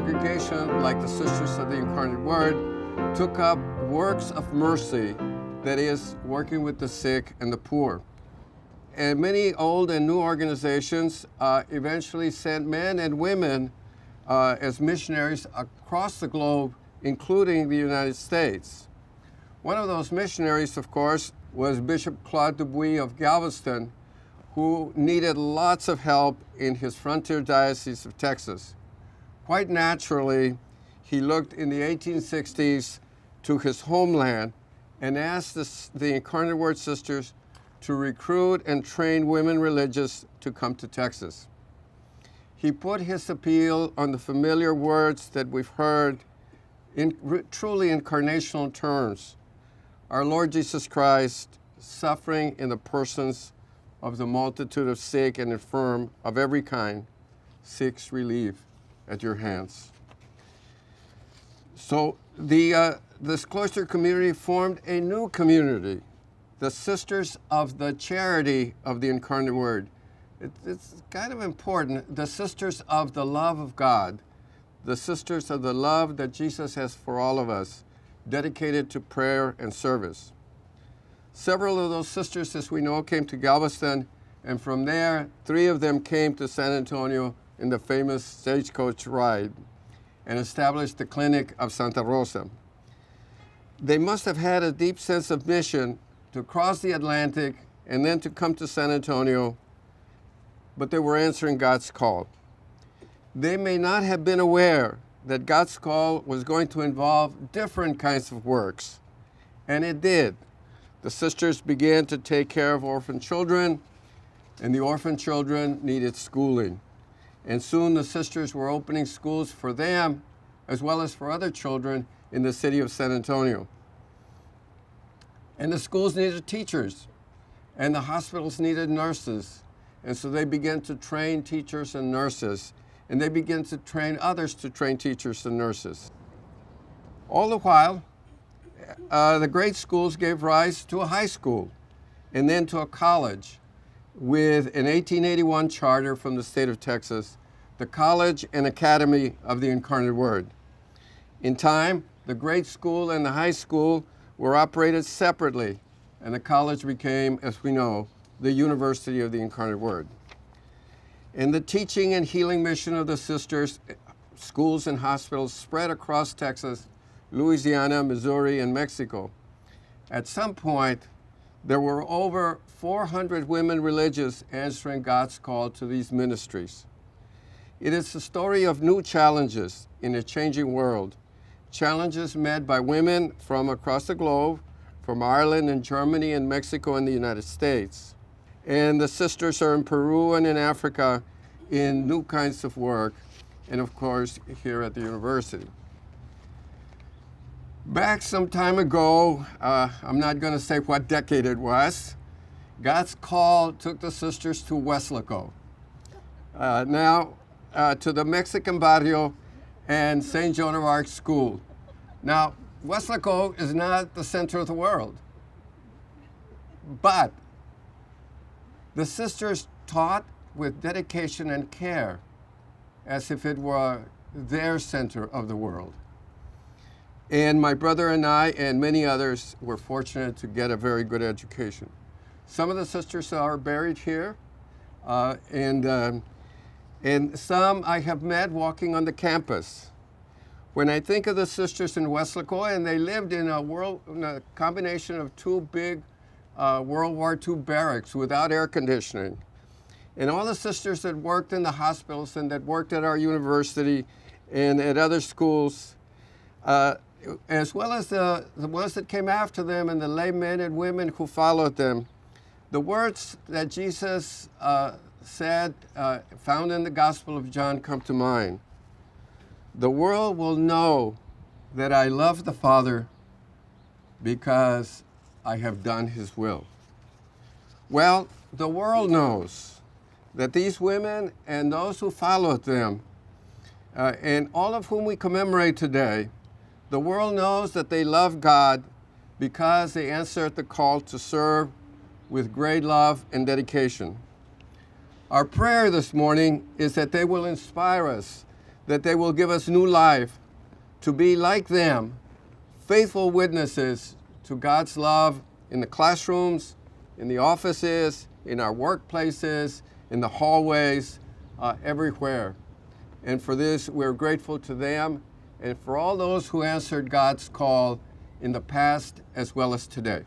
congregation, like the Sisters of the Incarnate Word, took up works of mercy, that is, working with the sick and the poor. And many old and new organizations eventually sent men and women as missionaries across the globe, including the United States. One of those missionaries, of course, was Bishop Claude Dubuis of Galveston, who needed lots of help in his frontier diocese of Texas. Quite naturally, he looked in the 1860s to his homeland and asked the Incarnate Word Sisters to recruit and train women religious to come to Texas. He put his appeal on the familiar words that we've heard in truly incarnational terms. Our Lord Jesus Christ, suffering in the persons of the multitude of sick and infirm of every kind, seeks relief at your hands. So this cloister community formed a new community, the Sisters of the Charity of the Incarnate Word. It's kind of important, the Sisters of the Love of God, the Sisters of the love that Jesus has for all of us, dedicated to prayer and service. Several of those sisters, as we know, came to Galveston, and from there, 3 of them came to San Antonio in the famous stagecoach ride and established the Clinic of Santa Rosa. They must have had a deep sense of mission to cross the Atlantic and then to come to San Antonio, but they were answering God's call. They may not have been aware that God's call was going to involve different kinds of works, and it did. The sisters began to take care of orphan children, and the orphan children needed schooling. And soon the sisters were opening schools for them, as well as for other children in the city of San Antonio. And the schools needed teachers, and the hospitals needed nurses. And so they began to train teachers and nurses, and they began to train others to train teachers and nurses. All the while, the great schools gave rise to a high school, and then to a college, with an 1881 charter from the state of Texas, the College and Academy of the Incarnate Word. In time, the grade school and the high school were operated separately, and the college became, as we know, the University of the Incarnate Word. And the teaching and healing mission of the sisters, schools and hospitals spread across Texas, Louisiana, Missouri, and Mexico. At some point, there were over 400 women religious answering God's call to these ministries. It is the story of new challenges in a changing world, challenges met by women from across the globe, from Ireland and Germany and Mexico and the United States. And the sisters are in Peru and in Africa in new kinds of work, and of course, here at the university. Back some time ago, I'm not going to say what decade it was, God's call took the sisters to Weslaco. Now, to the Mexican barrio and St. Joan of Arc School. Now, Weslaco is not the center of the world, but the sisters taught with dedication and care as if it were their center of the world. And my brother and I and many others were fortunate to get a very good education. Some of the sisters are buried here, and some I have met walking on the campus. When I think of the sisters in Weslaco, and they lived in a combination of 2 big World War II barracks without air conditioning. And all the sisters that worked in the hospitals and that worked at our university and at other schools, as well as the ones that came after them and the lay men and women who followed them, the words that Jesus said, found in the Gospel of John, come to mind. The world will know that I love the Father because I have done his will. Well, the world knows that these women and those who followed them, and all of whom we commemorate today, the world knows that they love God because they answered the call to serve with great love and dedication. Our prayer this morning is that they will inspire us, that they will give us new life to be like them, faithful witnesses to God's love in the classrooms, in the offices, in our workplaces, in the hallways, everywhere. And for this, we're grateful to them and for all those who answered God's call in the past as well as today.